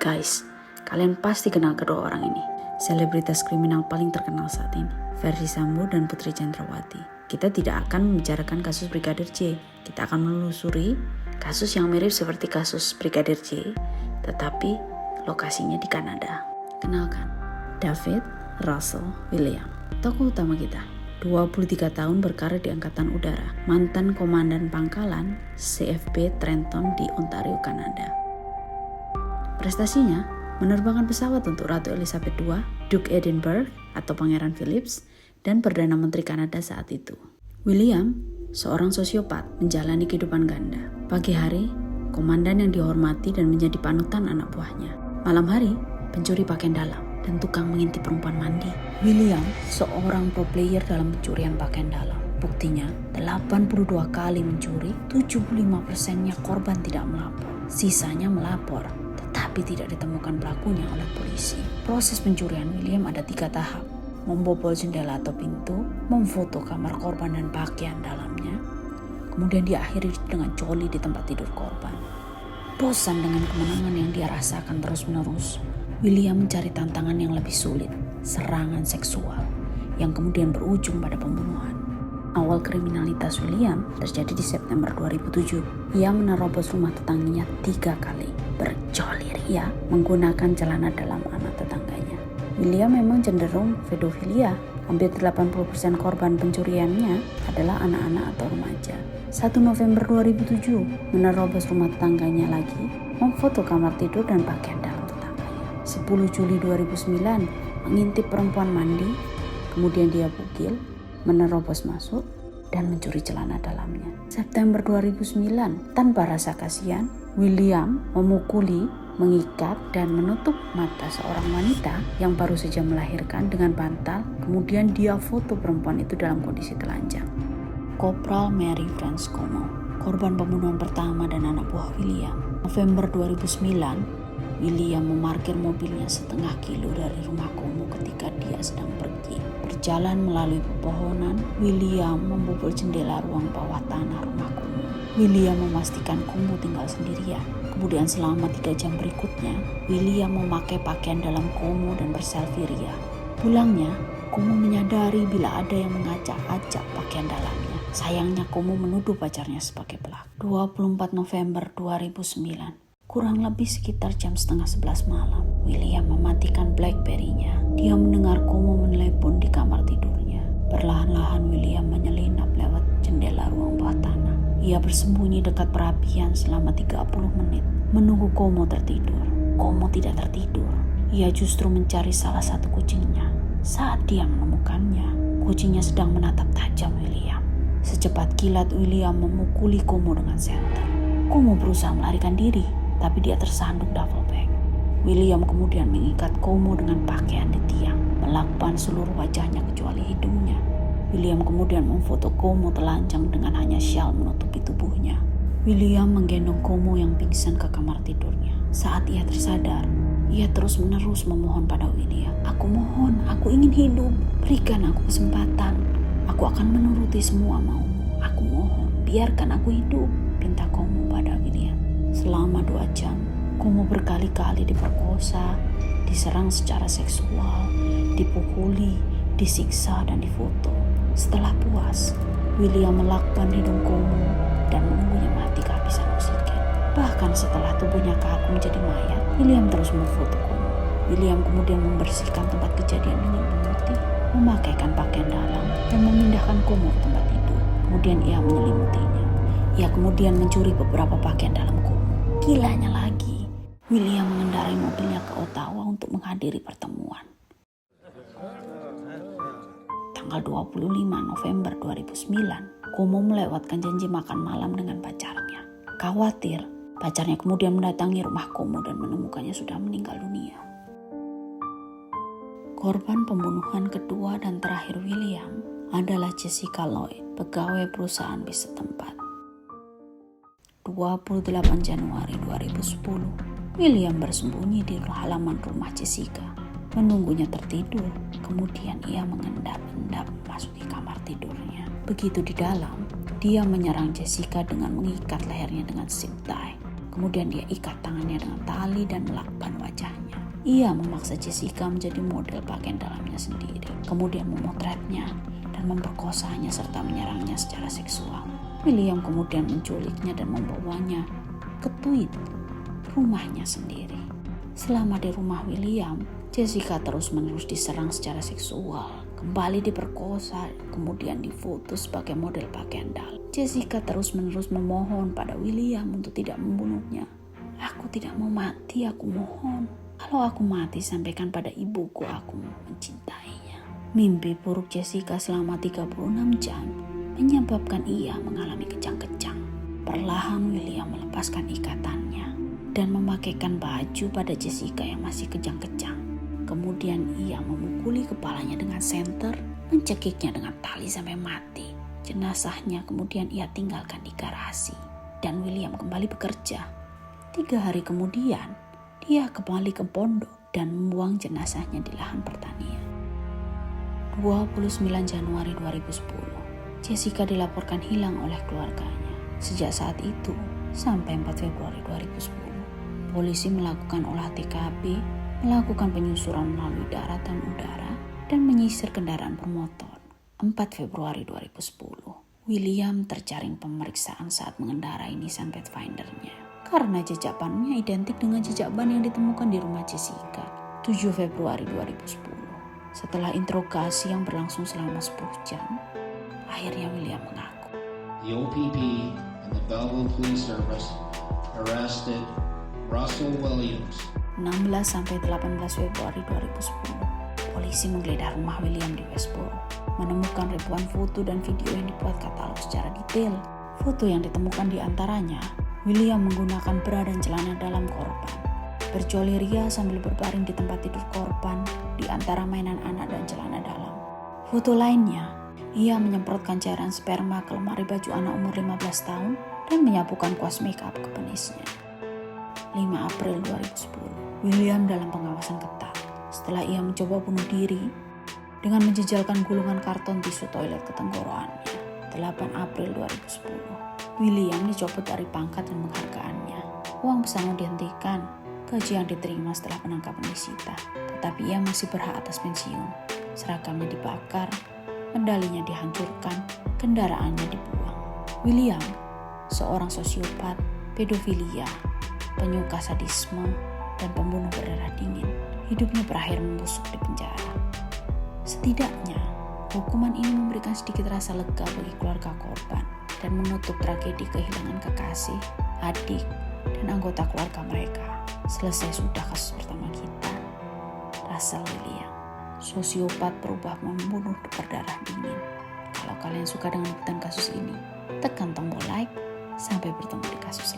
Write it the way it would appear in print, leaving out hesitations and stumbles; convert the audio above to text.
Guys, kalian pasti kenal kedua orang ini. Selebritas kriminal paling terkenal saat ini, Ferdy Sambo dan Putri Chandrawati. Kita tidak akan membicarakan kasus Brigadir J. Kita akan menelusuri kasus yang mirip seperti kasus Brigadir J, tetapi lokasinya di Kanada. Kenalkan, David Russell William, tokoh utama kita. 23 tahun berkarir di Angkatan Udara, mantan komandan pangkalan CFB Trenton di Ontario, Kanada. Prestasinya menerbangkan pesawat untuk Ratu Elizabeth II, Duke Edinburgh atau Pangeran Philips, dan Perdana Menteri Kanada saat itu. William, seorang sosiopat, menjalani kehidupan ganda. Pagi hari, komandan yang dihormati dan menjadi panutan anak buahnya. Malam hari, pencuri pakaian dalam dan tukang mengintip perempuan mandi. William, seorang pro player dalam pencurian pakaian dalam. Buktinya, 82 kali mencuri, 75%-nya korban tidak melapor. Sisanya melapor, tapi tidak ditemukan pelakunya oleh polisi. Proses pencurian William ada 3 tahap. Membobol jendela atau pintu, memfoto kamar korban dan pakaian dalamnya, kemudian diakhiri dengan coli di tempat tidur korban. Bosan dengan kemenangan yang dia rasakan terus-menerus, William mencari tantangan yang lebih sulit, serangan seksual, yang kemudian berujung pada pembunuhan. Awal kriminalitas William terjadi di September 2007. Ia menerobos rumah tetangganya 3 kali. Berjoli ria menggunakan celana dalam anak tetangganya. William memang cenderung pedofilia. Hampir 80% korban pencuriannya adalah anak-anak atau remaja. 1 November 2007 menerobos rumah tetangganya lagi, memfoto kamar tidur dan pakaian dalam tetangganya. 10 Juli 2009 mengintip perempuan mandi, kemudian dia bugil, menerobos masuk dan mencuri celana dalamnya. September 2009, tanpa rasa kasihan, William memukuli, mengikat, dan menutup mata seorang wanita yang baru saja melahirkan dengan bantal. Kemudian dia foto perempuan itu dalam kondisi telanjang. Kopral Mary Franz Como, korban pembunuhan pertama dan anak buah William. November 2009, William memarkir mobilnya setengah kilo dari rumah Como ketika dia sedang pergi. Berjalan melalui pepohonan, William membobol jendela ruang bawah tanah rumah Como. William memastikan Como tinggal sendirian. Kemudian selama 3 jam berikutnya, William memakai pakaian dalam Como dan berselfie ria. Pulangnya, Como menyadari bila ada yang mengacak-acak pakaian dalamnya. Sayangnya Como menuduh pacarnya sebagai pelaku. 24 November 2009. Kurang lebih sekitar jam 10:30 malam, William mematikan BlackBerry-nya. Dia mendengar Como menelepon di kamar tidurnya. Perlahan-lahan William menyelinap lewat jendela ruang bawah tanah. Ia bersembunyi dekat perapian selama 30 menit, menunggu Como tertidur. Como tidak tertidur. Ia justru mencari salah satu kucingnya. Saat dia menemukannya, kucingnya sedang menatap tajam William. Secepat kilat William memukuli Como dengan senter. Como berusaha melarikan diri, tapi dia tersandung duffel bag. William kemudian mengikat Como dengan pakaian di tiang, melakban seluruh wajahnya kecuali hidungnya. William kemudian memfoto Como telanjang dengan hanya syal menutupi tubuhnya. William menggendong Como yang pingsan ke kamar tidurnya. Saat ia tersadar, ia terus-menerus memohon pada William, "Aku mohon, aku ingin hidup, berikan aku kesempatan. Aku akan menuruti semua maumu. Aku mohon, biarkan aku hidup," pinta Como pada William. Selama 2 jam, Como berkali-kali diperkosa, diserang secara seksual, dipukuli, disiksa, dan difoto. Setelah puas, William melakban hidung Como dan menunggunya mati kehabisan oksigen. Bahkan setelah tubuhnya kaku menjadi mayat, William terus memfoto Como. William kemudian membersihkan tempat kejadian dengan pemutih, memakaikan pakaian dalam, dan memindahkan Como ke tempat tidur. Kemudian ia menyelimutinya. Ia kemudian mencuri beberapa pakaian dalam Como. Gilanya lagi, William mengendarai mobilnya ke Ottawa untuk menghadiri pertemuan. Tanggal 25 November 2009, Como melewatkan janji makan malam dengan pacarnya. Khawatir, pacarnya kemudian mendatangi rumah Como dan menemukannya sudah meninggal dunia. Korban pembunuhan kedua dan terakhir William adalah Jessica Lloyd, pegawai perusahaan bis setempat. 28 Januari 2010, William bersembunyi di halaman rumah Jessica, menunggunya tertidur. Kemudian ia mengendap-endap memasuki kamar tidurnya. Begitu di dalam, Dia menyerang Jessica dengan mengikat lehernya dengan zip tie. Kemudian dia ikat tangannya dengan tali dan melakban wajahnya. Ia memaksa Jessica menjadi model pakaian dalamnya sendiri. Kemudian memotretnya dan memperkosanya serta menyerangnya secara seksual. William kemudian menculiknya dan membawanya ke Tweed, rumahnya sendiri. Selama di rumah William, Jessica terus-menerus diserang secara seksual, kembali diperkosa, kemudian difoto sebagai model pakaian dalam. Jessica terus-menerus memohon pada William untuk tidak membunuhnya. "Aku tidak mau mati, aku mohon. Kalau aku mati, sampaikan pada ibuku aku mencintainya." Mimpi buruk Jessica selama 36 jam menyebabkan ia mengalami kejang-kejang. Perlahan William melepaskan ikatannya dan memakaikan baju pada Jessica yang masih kejang-kejang. Kemudian ia memukuli kepalanya dengan senter, mencekiknya dengan tali sampai mati. Jenazahnya kemudian ia tinggalkan di garasi dan William kembali bekerja. 3 hari kemudian, dia kembali ke pondok dan membuang jenazahnya di lahan pertanian. 29 Januari 2010, Jessica dilaporkan hilang oleh keluarganya. Sejak saat itu sampai 4 Februari 2010, polisi melakukan olah TKP, melakukan penyusuran melalui darat dan udara, dan menyisir kendaraan bermotor. 4 Februari 2010, William terjaring pemeriksaan saat mengendarai Nissan Pathfinder-nya karena jejak bannya identik dengan jejak ban yang ditemukan di rumah Jessica. 7 Februari 2010, setelah interogasi yang berlangsung selama 10 jam, akhirnya William mengaku. The OPP and the Belleville Police Service arrested Russell Williams. 16 sampai 18 Februari 2010, polisi menggeledah rumah William di Westboro, menemukan ribuan foto dan video yang dibuat katalog secara detail. Foto yang ditemukan di antaranya, William menggunakan bra dan celana dalam korban, berjoli ria sambil berbaring di tempat tidur korban di antara mainan anak dan celana dalam. Foto lainnya, ia menyemprotkan cairan sperma ke lemari baju anak umur 15 tahun dan menyapukan kuas make up ke penisnya. 5 April 2010, William dalam pengawasan ketat setelah ia mencoba bunuh diri dengan menjejalkan gulungan karton tisu toilet ke tenggorokannya. 8 April 2010, William dicopot dari pangkat dan penghargaannya. Uang pesangon dihentikan, gaji yang diterima setelah penangkapan disita, tetapi ia masih berhak atas pensiun. Seragamnya dibakar, medalinya dihancurkan, kendaraannya dibuang. William, seorang sosiopat, pedofilia, penyuka sadisme, dan pembunuh berdarah dingin, hidupnya berakhir membusuk di penjara. Setidaknya, hukuman ini memberikan sedikit rasa lega bagi keluarga korban dan menutup tragedi kehilangan kekasih, adik, dan anggota keluarga mereka. Selesai sudah kasus pertama kita, Russell Williams, sosiopat berubah membunuh berdarah dingin. Kalau kalian suka dengan konten kasus ini, tekan tombol like. Sampai bertemu di kasus lain.